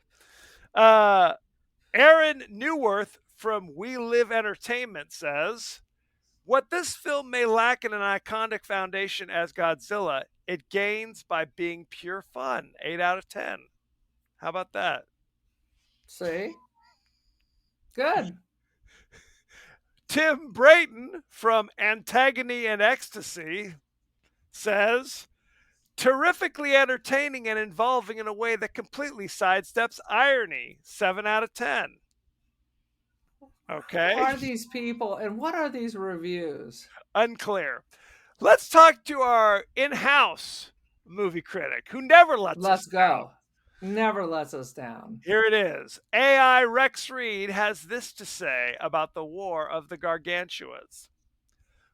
Aaron Newworth from We Live Entertainment says, what this film may lack in an iconic foundation as Godzilla, it gains by being pure fun. 8 out of 10. How about that? See? Good. Tim Brayton from Antagony and Ecstasy says, terrifically entertaining and involving in a way that completely sidesteps irony. 7 out of 10. Okay. Who are these people and what are these reviews? Unclear. Let's talk to our in-house movie critic who never lets us down. Never lets us down. Here it is. AI Rex Reed has this to say about the War of the Gargantuas.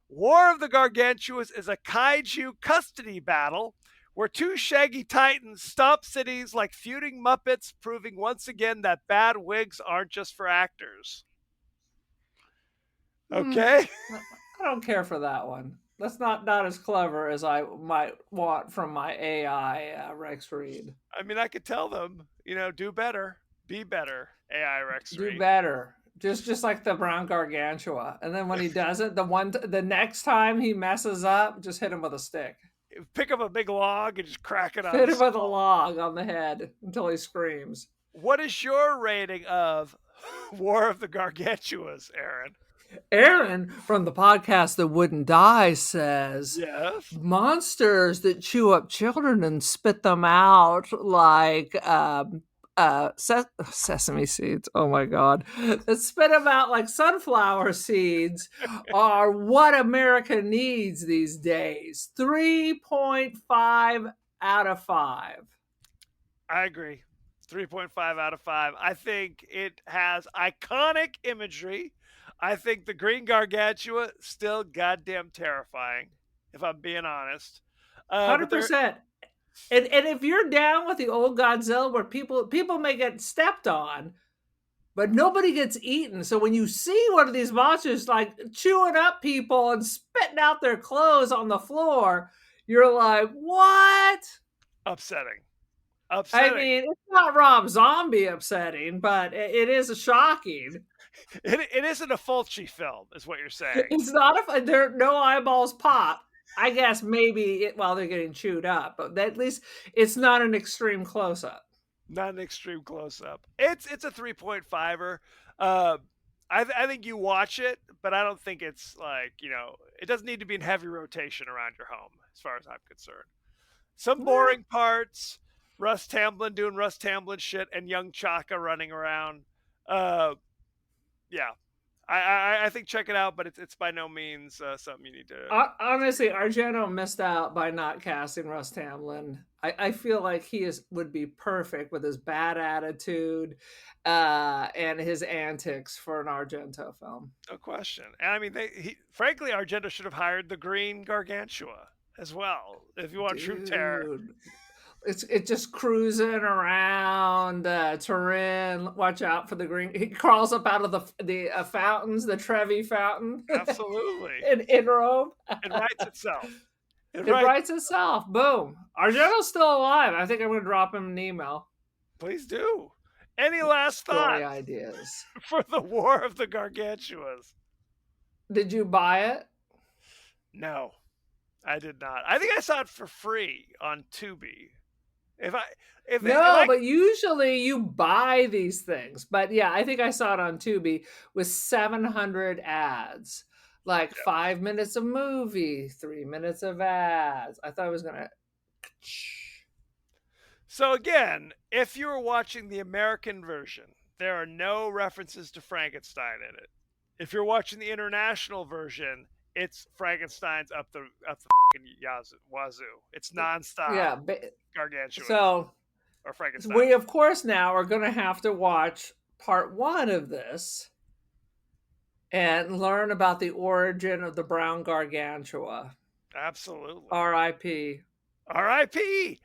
War of the Gargantuas is a kaiju custody battle where 2 shaggy titans stomp cities like feuding Muppets, proving once again that bad wigs aren't just for actors. Okay? I don't care for that one. That's not as clever as I might want from my AI Rex Reed. I mean, I could tell them, do better, be better, AI Rex Reed. Do better. Just like the brown Gargantua. And then when he does it, the next time he messes up, just hit him with a stick. Pick up a big log and just crack it on. Hit him with a log on the head until he screams. What is your rating of War of the Gargantuas, Aaron? Aaron from the podcast That Wouldn't Die says, yes, monsters that chew up children and spit them out like sesame seeds. Oh my God. That spit them out like sunflower seeds are what America needs these days. 3.5 out of 5. I agree. 3.5 out of 5. I think it has iconic imagery. I think the Green Gargantua still goddamn terrifying, if I'm being honest. 100%. And if you're down with the old Godzilla where people may get stepped on, but nobody gets eaten. So when you see one of these monsters like chewing up people and spitting out their clothes on the floor, you're like, what? Upsetting. I mean, it's not Rob Zombie upsetting, but it is shocking. It isn't a Fulci film, is what you're saying. It's not no eyeballs pop. I guess maybe while they're getting chewed up, but at least it's not an extreme close-up. Not an extreme close-up. It's a 3.5er. I think you watch it, but I don't think it's like, it doesn't need to be in heavy rotation around your home, as far as I'm concerned. Some boring parts, Russ Tamblyn doing Russ Tamblyn shit, and young Chaka running around. Yeah. I think check it out, but it's by no means something you need to. Honestly, Argento missed out by not casting Russ Tamlin. I feel like would be perfect with his bad attitude and his antics for an Argento film. No question. And I mean, frankly, Argento should have hired the Green Gargantua as well. If you want true terror, Dude, it's just cruising around Turin. Watch out for the green. He crawls up out of the fountains, the Trevi fountain, absolutely, in Rome. it writes itself. It writes itself. Boom. Argento's still alive. I think I'm going to drop him an email. Please do. Any last Story thoughts ideas for the War of the Gargantuas? Did you buy it? No, I did not. I think I saw it for free on Tubi. But usually you buy these things. But yeah, I think I saw it on Tubi with 700 ads. Like 5 minutes of movie, 3 minutes of ads. I thought I was gonna. So again, if you were watching the American version, there are no references to Frankenstein in it. If you're watching the international version, it's Frankenstein's up the fucking wazoo. It's nonstop. Yeah, Gargantuan. So or Frankenstein. We of course now are going to have to watch part 1 of this and learn about the origin of the brown gargantua. Absolutely. R.I.P. R.I.P.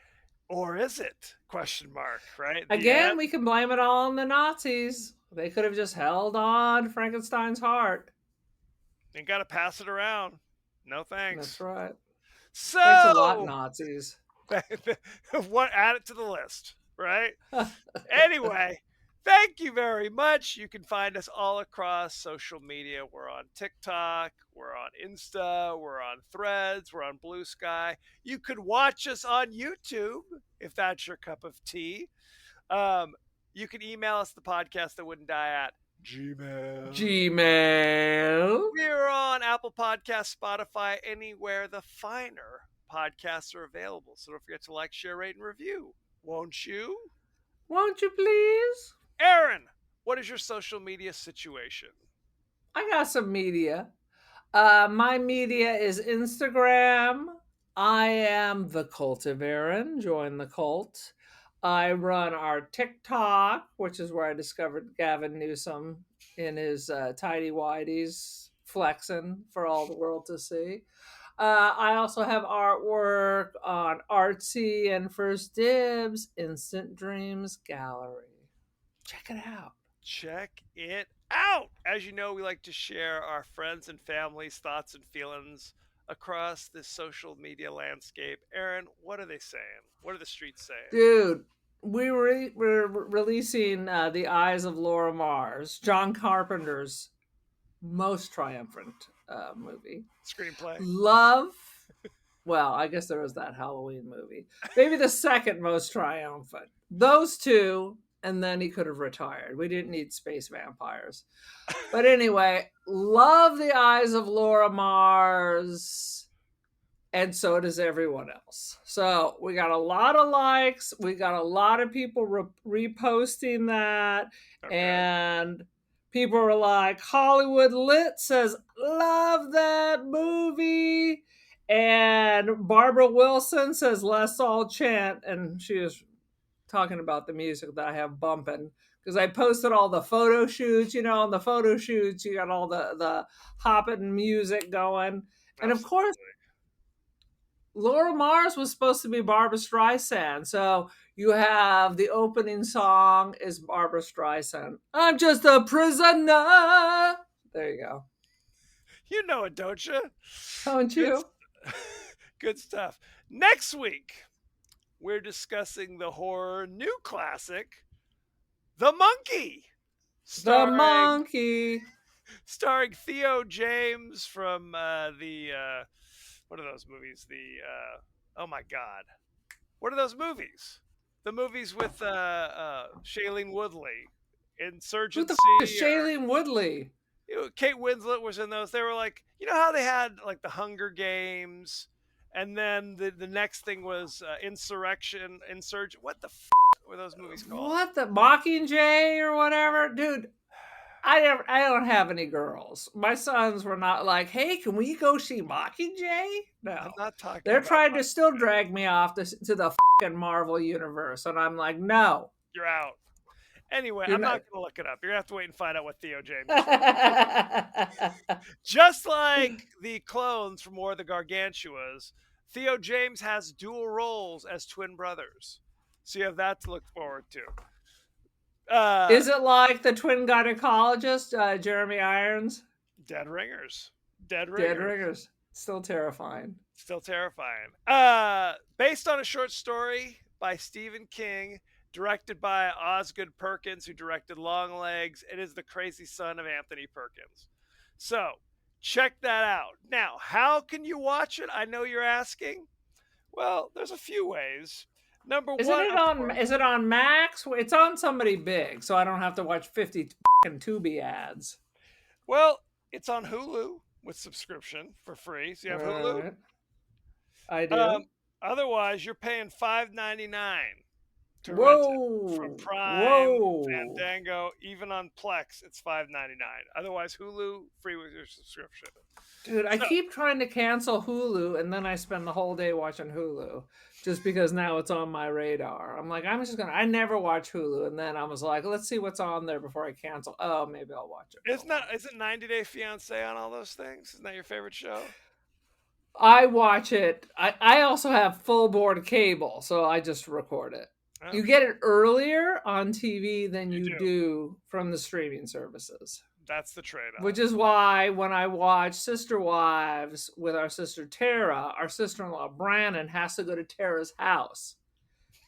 Or is it? Question mark, right? Again, we can blame it all on the Nazis. They could have just held on Frankenstein's heart. And got to pass it around. No thanks. That's right. So, thanks a lot, Nazis. What? Add it to the list, right? Anyway, thank you very much. You can find us all across social media. We're on TikTok, we're on Insta, we're on Threads, we're on Blue Sky. You could watch us on YouTube if that's your cup of tea. You can email us the podcast that wouldn't die at Gmail. We're on Apple Podcasts, Spotify, anywhere the finer podcasts are available. So don't forget to like, share, rate, and review. Won't you? Won't you please? Aaron, what is your social media situation? I got some media. My media is Instagram. I am the Cult of Aaron. Join the cult. I run our TikTok, which is where I discovered Gavin Newsom in his tidy whities flexing for all the world to see. I also have artwork on Artsy and First Dibs Instant Dreams Gallery. Check it out. Check it out. As you know, we like to share our friends and family's thoughts and feelings across this social media landscape. Aaron, what are they saying? What are the streets saying? Dude, we're releasing The Eyes of Laura Mars, John Carpenter's most triumphant movie. Screenplay. Well, I guess there was that Halloween movie. Maybe the second most triumphant. Those two, and then he could have retired. We didn't need space vampires. But anyway, love The Eyes of Laura Mars. And so does everyone else. So we got a lot of likes. We got a lot of people reposting that. Okay. And people are like, Hollywood Lit says, love that movie. And Barbara Wilson says, let's all chant. And she is talking about the music that I have bumping. Because I posted all the photo shoots, on the photo shoots, you got all the hopping music going. Absolutely. And of course, Laura Mars was supposed to be Barbra Streisand. So you have the opening song is Barbra Streisand. I'm just a prisoner. There you go. You know it, don't you? Don't you? Good stuff. Next week, we're discussing the horror new classic, The Monkey. The Monkey. Starring Theo James from what are those movies? Oh my God. What are those movies? The movies with Shailene Woodley. Insurgency. Who the is Shailene Woodley? Kate Winslet was in those. They were like, how they had like the Hunger Games, and then the next thing was Insurgent. What the were those movies called? What the Mockingjay or whatever, dude? I don't have any girls. My sons were not like, "Hey, can we go see Mockingjay?" I'm No. not talking They're about trying to still Mockingjay. drag me off to the fucking Marvel universe, and I'm like, "No. You're out. Anyway, You're I'm not not." going to look it up. You're going to have to wait and find out what Theo James is from. Just like the clones from War of the Gargantuas, Theo James has dual roles as twin brothers. So you have that to look forward to. Is it like the twin gynecologist, Jeremy Irons? Dead Ringers. Dead Dead Ringers. Ringers. Still terrifying. Still terrifying. Based on a short story by Stephen King, directed by Osgood Perkins, who directed Longlegs. It is the crazy son of Anthony Perkins. So check that out. Now, how can you watch it? I know you're asking. Well, there's a few ways. Number Isn't one, it of on? course, Is it on Max? It's on somebody big, so I don't have to watch 50 fucking Tubi ads. well, it's on Hulu with subscription for free. So you have Hulu. Right. I Um, do. otherwise, you're paying $5.99 to rent it from Whoa, Prime, whoa, Fandango, even on Plex. It's $5.99. Otherwise, Hulu free with your subscription. dude! I So keep trying to cancel Hulu, and then I spend the whole day watching Hulu, just because now it's on my radar. I'm like, I'm just gonna. I never watch Hulu, and then I was like, let's see what's on there before I cancel. Oh, maybe I'll watch it for a while. isn't 90 Day Fiance on all those things? Isn't that your favorite show? I watch it. I also have full board cable, so I just record it. You Okay, get it earlier on TV than you you do. do from the streaming services. That's the trade-off. Which is why when I watch Sister Wives with our sister Tara, our sister-in-law Brandon has to go to Tara's house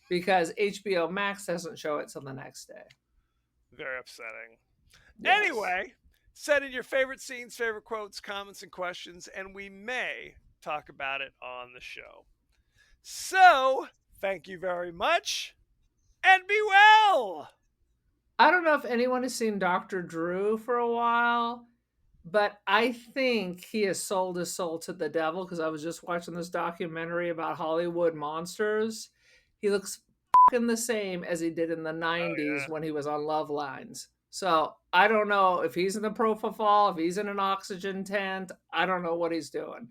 because HBO Max doesn't show it till the next day. Very upsetting. Yes. Anyway, send in your favorite scenes, favorite quotes, comments, and questions, and we may talk about it on the show. So, thank you very much, and be well. I don't know if anyone has seen Dr. Drew for a while, but I think he has sold his soul to the devil because I was just watching this documentary about Hollywood monsters. He looks fucking the same as he did in the Oh 90s yeah, when he was on Love Lines. So I don't know if he's in the propofol, if he's in an oxygen tent. I don't know what he's doing.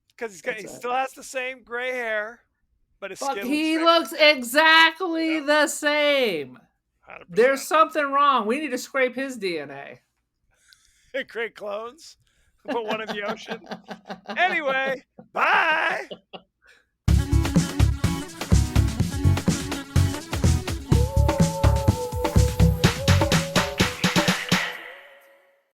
because That's he it. still has the same gray hair, but his Fuck, skin looks he very looks exactly Yep. the same. 100%. There's something wrong. We need to scrape his DNA. Great clones. Put one in the ocean. Anyway, bye.